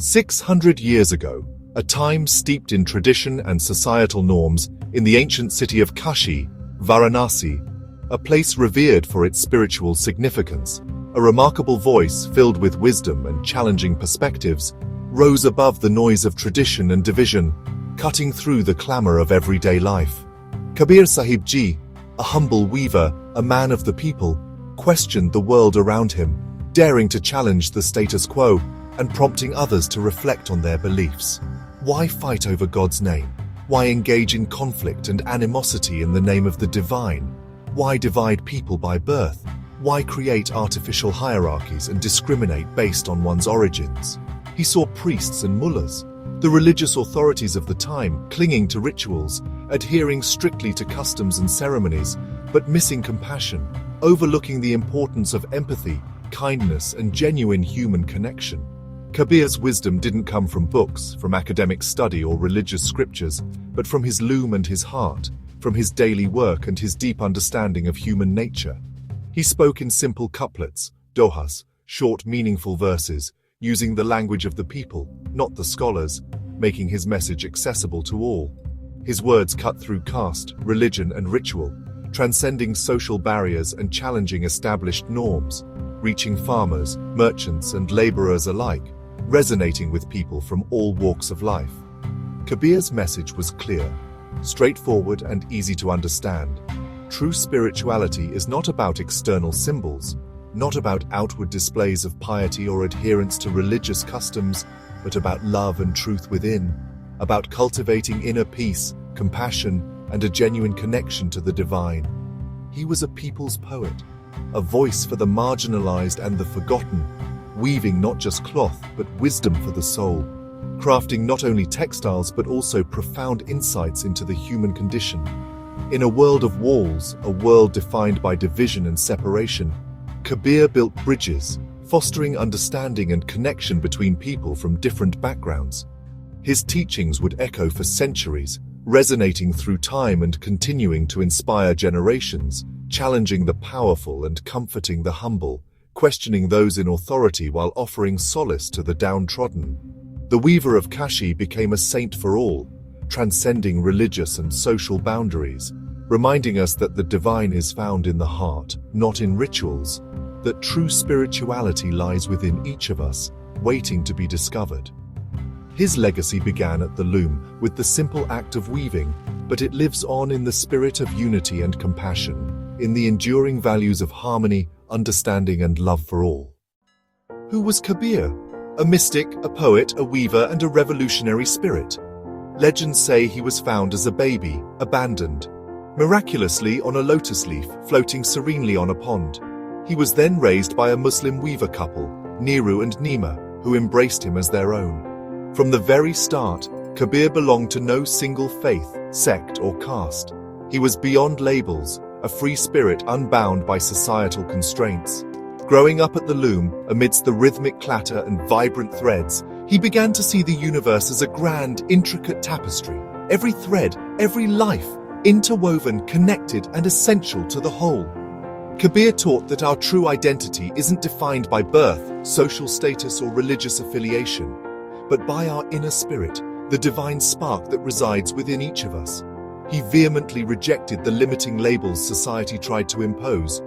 600 years ago, a time steeped in tradition and societal norms, in the ancient city of Kashi, Varanasi, a place revered for its spiritual significance, a remarkable voice filled with wisdom and challenging perspectives rose above the noise of tradition and division, cutting through the clamor of everyday life. Kabir Sahib Ji, a humble weaver, a man of the people, questioned the world around him, daring to challenge the status quo and prompting others to reflect on their beliefs. Why fight over God's name? Why engage in conflict and animosity in the name of the divine? Why divide people by birth? Why create artificial hierarchies and discriminate based on one's origins? He saw priests and mullahs, the religious authorities of the time, clinging to rituals, adhering strictly to customs and ceremonies, but missing compassion, overlooking the importance of empathy, kindness, and genuine human connection. Kabir's wisdom didn't come from books, from academic study or religious scriptures, but from his loom and his heart, from his daily work and his deep understanding of human nature. He spoke in simple couplets, dohas, short meaningful verses, using the language of the people, not the scholars, making his message accessible to all. His words cut through caste, religion, and ritual, transcending social barriers and challenging established norms, reaching farmers, merchants, and laborers alike, resonating with people from all walks of life. Kabir's message was clear, straightforward, and easy to understand. True spirituality is not about external symbols, not about outward displays of piety or adherence to religious customs, but about love and truth within, about cultivating inner peace, compassion, and a genuine connection to the divine. He was a people's poet, a voice for the marginalized and the forgotten, weaving not just cloth but wisdom for the soul, crafting not only textiles but also profound insights into the human condition. In a world of walls, a world defined by division and separation, Kabir built bridges, fostering understanding and connection between people from different backgrounds. His teachings would echo for centuries, resonating through time and continuing to inspire generations, challenging the powerful and comforting the humble, questioning those in authority while offering solace to the downtrodden. The weaver of Kashi became a saint for all, transcending religious and social boundaries, reminding us that the divine is found in the heart, not in rituals, that true spirituality lies within each of us, waiting to be discovered. His legacy began at the loom with the simple act of weaving, but it lives on in the spirit of unity and compassion, in the enduring values of harmony, understanding, and love for all. Who was Kabir? A mystic, a poet, a weaver, and a revolutionary spirit. Legends say he was found as a baby, abandoned, miraculously on a lotus leaf floating serenely on a pond. He was then raised by a Muslim weaver couple, Niru and Nima, who embraced him as their own. From the very start, Kabir belonged to no single faith, sect, or caste. He was beyond labels, a free spirit unbound by societal constraints. Growing up at the loom, amidst the rhythmic clatter and vibrant threads, he began to see the universe as a grand, intricate tapestry. Every thread, every life, interwoven, connected, and essential to the whole. Kabir taught that our true identity isn't defined by birth, social status, or religious affiliation, but by our inner spirit, the divine spark that resides within each of us. He vehemently rejected the limiting labels society tried to impose.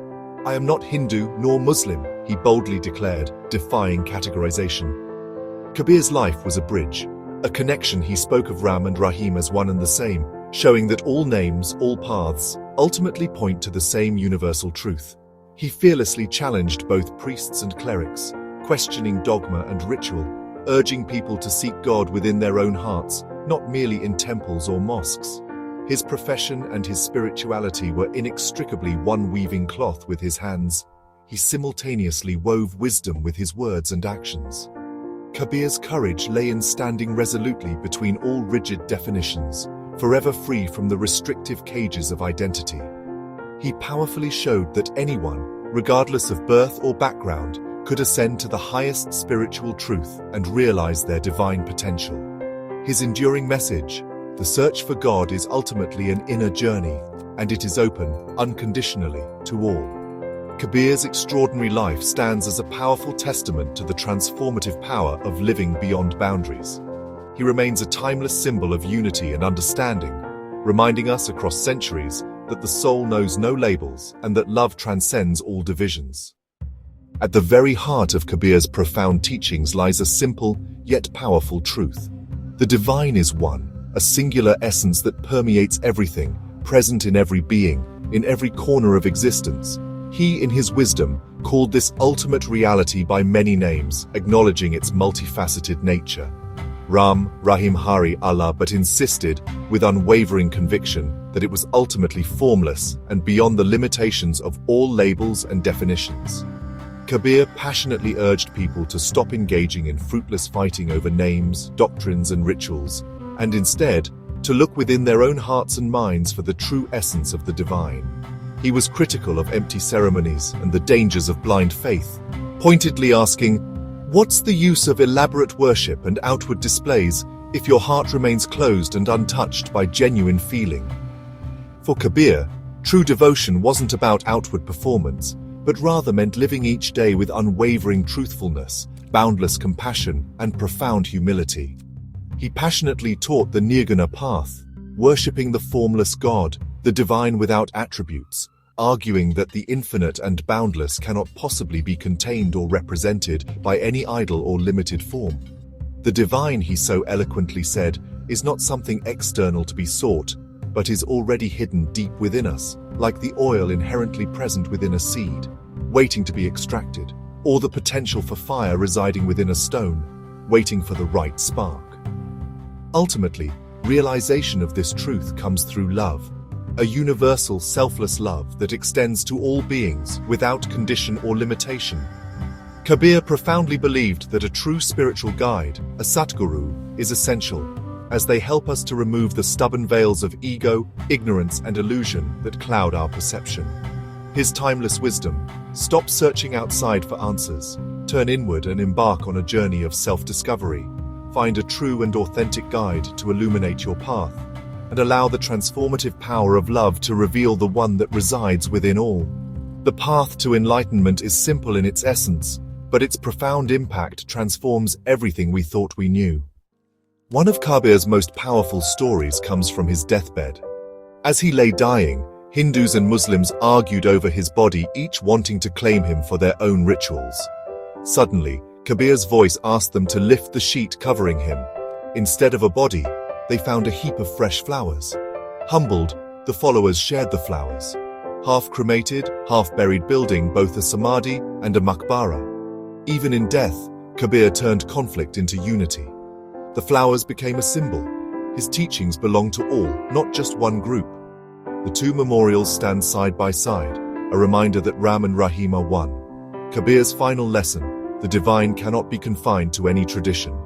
"I am not Hindu nor Muslim," he boldly declared, defying categorization. Kabir's life was a bridge, a connection. He spoke of Ram and Rahim as one and the same, showing that all names, all paths, ultimately point to the same universal truth. He fearlessly challenged both priests and clerics, questioning dogma and ritual, urging people to seek God within their own hearts, not merely in temples or mosques. His profession and his spirituality were inextricably one, weaving cloth with his hands. He simultaneously wove wisdom with his words and actions. Kabir's courage lay in standing resolutely between all rigid definitions, forever free from the restrictive cages of identity. He powerfully showed that anyone, regardless of birth or background, could ascend to the highest spiritual truth and realize their divine potential. His enduring message, the search for God is ultimately an inner journey, and it is open, unconditionally, to all. Kabir's extraordinary life stands as a powerful testament to the transformative power of living beyond boundaries. He remains a timeless symbol of unity and understanding, reminding us across centuries that the soul knows no labels and that love transcends all divisions. At the very heart of Kabir's profound teachings lies a simple yet powerful truth. The divine is one, a singular essence that permeates everything, present in every being, in every corner of existence. He, in his wisdom, called this ultimate reality by many names, acknowledging its multifaceted nature. Ram, Rahim, Hari, Allah, but insisted, with unwavering conviction, that it was ultimately formless and beyond the limitations of all labels and definitions. Kabir passionately urged people to stop engaging in fruitless fighting over names, doctrines, and rituals, and instead, to look within their own hearts and minds for the true essence of the divine. He was critical of empty ceremonies and the dangers of blind faith, pointedly asking, "What's the use of elaborate worship and outward displays if your heart remains closed and untouched by genuine feeling?" For Kabir, true devotion wasn't about outward performance, but rather meant living each day with unwavering truthfulness, boundless compassion, and profound humility. He passionately taught the Nirguna path, worshipping the formless God, the divine without attributes, arguing that the infinite and boundless cannot possibly be contained or represented by any idle or limited form. The divine, he so eloquently said, is not something external to be sought, but is already hidden deep within us, like the oil inherently present within a seed, waiting to be extracted, or the potential for fire residing within a stone, waiting for the right spark. Ultimately, realization of this truth comes through love, a universal, selfless love that extends to all beings without condition or limitation. Kabir profoundly believed that a true spiritual guide, a Satguru, is essential, as they help us to remove the stubborn veils of ego, ignorance, and illusion that cloud our perception. His timeless wisdom: stop searching outside for answers, turn inward and embark on a journey of self-discovery. Find a true and authentic guide to illuminate your path, and allow the transformative power of love to reveal the one that resides within all. The path to enlightenment is simple in its essence, but its profound impact transforms everything we thought we knew. One of Kabir's most powerful stories comes from his deathbed. As he lay dying, Hindus and Muslims argued over his body, each wanting to claim him for their own rituals. Suddenly, Kabir's voice asked them to lift the sheet covering him. Instead of a body, they found a heap of fresh flowers. Humbled, the followers shared the flowers, half-cremated, half-buried, building both a samadhi and a maqbara. Even in death, Kabir turned conflict into unity. The flowers became a symbol. His teachings belong to all, not just one group. The two memorials stand side by side, a reminder that Ram and Rahim are one. Kabir's final lesson: the divine cannot be confined to any tradition.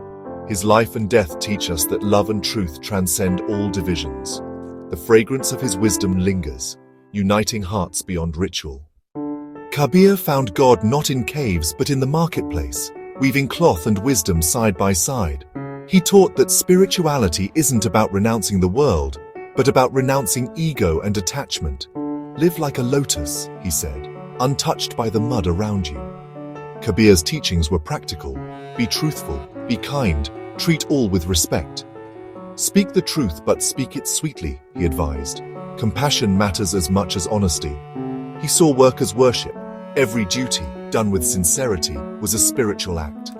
His life and death teach us that love and truth transcend all divisions. The fragrance of his wisdom lingers, uniting hearts beyond ritual. Kabir found God not in caves but in the marketplace, weaving cloth and wisdom side by side. He taught that spirituality isn't about renouncing the world, but about renouncing ego and attachment. Live like a lotus, he said, untouched by the mud around you. Kabir's teachings were practical. Be truthful, be kind, treat all with respect. Speak the truth, but speak it sweetly, he advised. Compassion matters as much as honesty. He saw work as worship. Every duty, done with sincerity, was a spiritual act.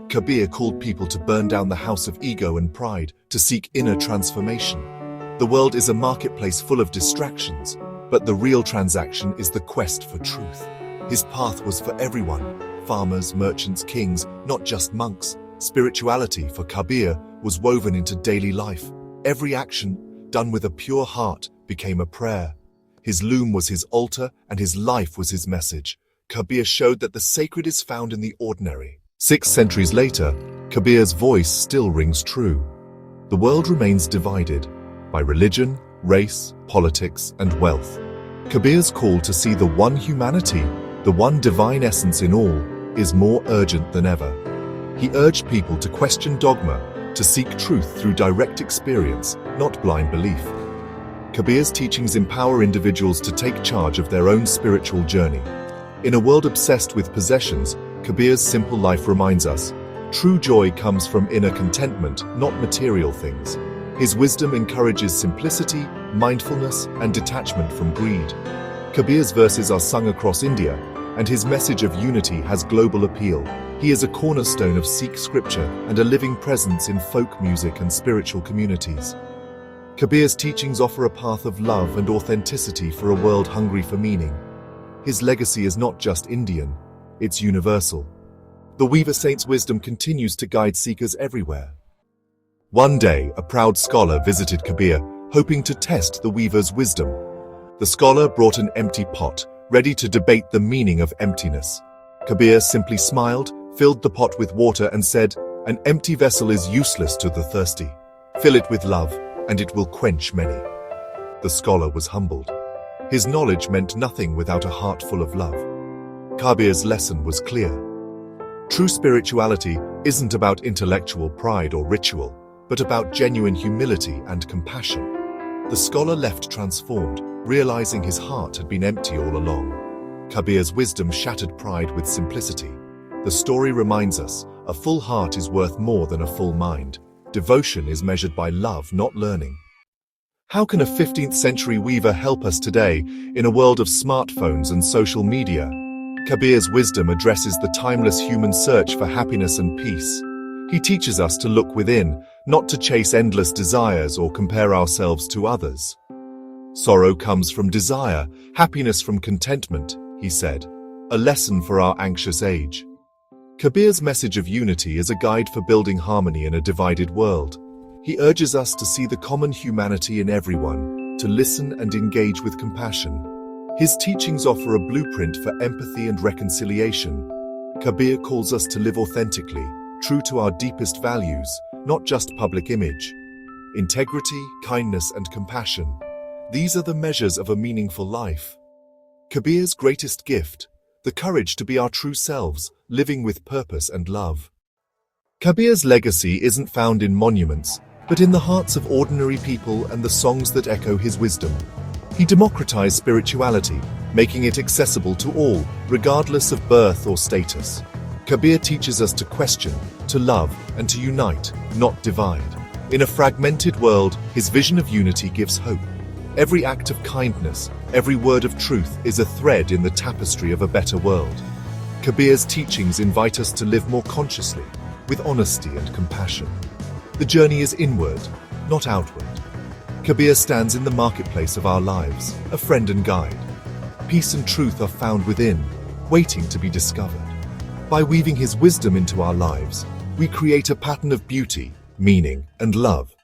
Kabir called people to burn down the house of ego and pride, to seek inner transformation. The world is a marketplace full of distractions, but the real transaction is the quest for truth. His path was for everyone: farmers, merchants, kings, not just monks. Spirituality for Kabir was woven into daily life. Every action, done with a pure heart, became a prayer. His loom was his altar, and his life was his message. Kabir showed that the sacred is found in the ordinary. 6 centuries later, Kabir's voice still rings true. The world remains divided by religion, race, politics, and wealth. Kabir's call to see the one humanity, the one divine essence in all, is more urgent than ever. He urged people to question dogma, to seek truth through direct experience, not blind belief. Kabir's teachings empower individuals to take charge of their own spiritual journey. In a world obsessed with possessions, Kabir's simple life reminds us, true joy comes from inner contentment, not material things. His wisdom encourages simplicity, mindfulness, and detachment from greed. Kabir's verses are sung across India, and his message of unity has global appeal. He is a cornerstone of Sikh scripture and a living presence in folk music and spiritual communities. Kabir's teachings offer a path of love and authenticity for a world hungry for meaning. His legacy is not just Indian, it's universal. The Weaver Saint's wisdom continues to guide seekers everywhere. One day, a proud scholar visited Kabir, hoping to test the weaver's wisdom. The scholar brought an empty pot, ready to debate the meaning of emptiness. Kabir simply smiled, filled the pot with water and said, "An empty vessel is useless to the thirsty. Fill it with love, and it will quench many." The scholar was humbled. His knowledge meant nothing without a heart full of love. Kabir's lesson was clear. True spirituality isn't about intellectual pride or ritual, but about genuine humility and compassion. The scholar left transformed, realizing his heart had been empty all along. Kabir's wisdom shattered pride with simplicity. The story reminds us, a full heart is worth more than a full mind. Devotion is measured by love, not learning. How can a 15th century weaver help us today, in a world of smartphones and social media? Kabir's wisdom addresses the timeless human search for happiness and peace. He teaches us to look within, not to chase endless desires or compare ourselves to others. Sorrow comes from desire, happiness from contentment, he said, a lesson for our anxious age. Kabir's message of unity is a guide for building harmony in a divided world. He urges us to see the common humanity in everyone, to listen and engage with compassion. His teachings offer a blueprint for empathy and reconciliation. Kabir calls us to live authentically, true to our deepest values, not just public image. Integrity, kindness, and compassion. These are the measures of a meaningful life. Kabir's greatest gift, the courage to be our true selves, living with purpose and love. Kabir's legacy isn't found in monuments, but in the hearts of ordinary people and the songs that echo his wisdom. He democratized spirituality, making it accessible to all, regardless of birth or status. Kabir teaches us to question, to love, and to unite, not divide. In a fragmented world, his vision of unity gives hope. Every act of kindness, every word of truth is a thread in the tapestry of a better world. Kabir's teachings invite us to live more consciously, with honesty and compassion. The journey is inward, not outward. Kabir stands in the marketplace of our lives, a friend and guide. Peace and truth are found within, waiting to be discovered. By weaving his wisdom into our lives, we create a pattern of beauty, meaning, and love.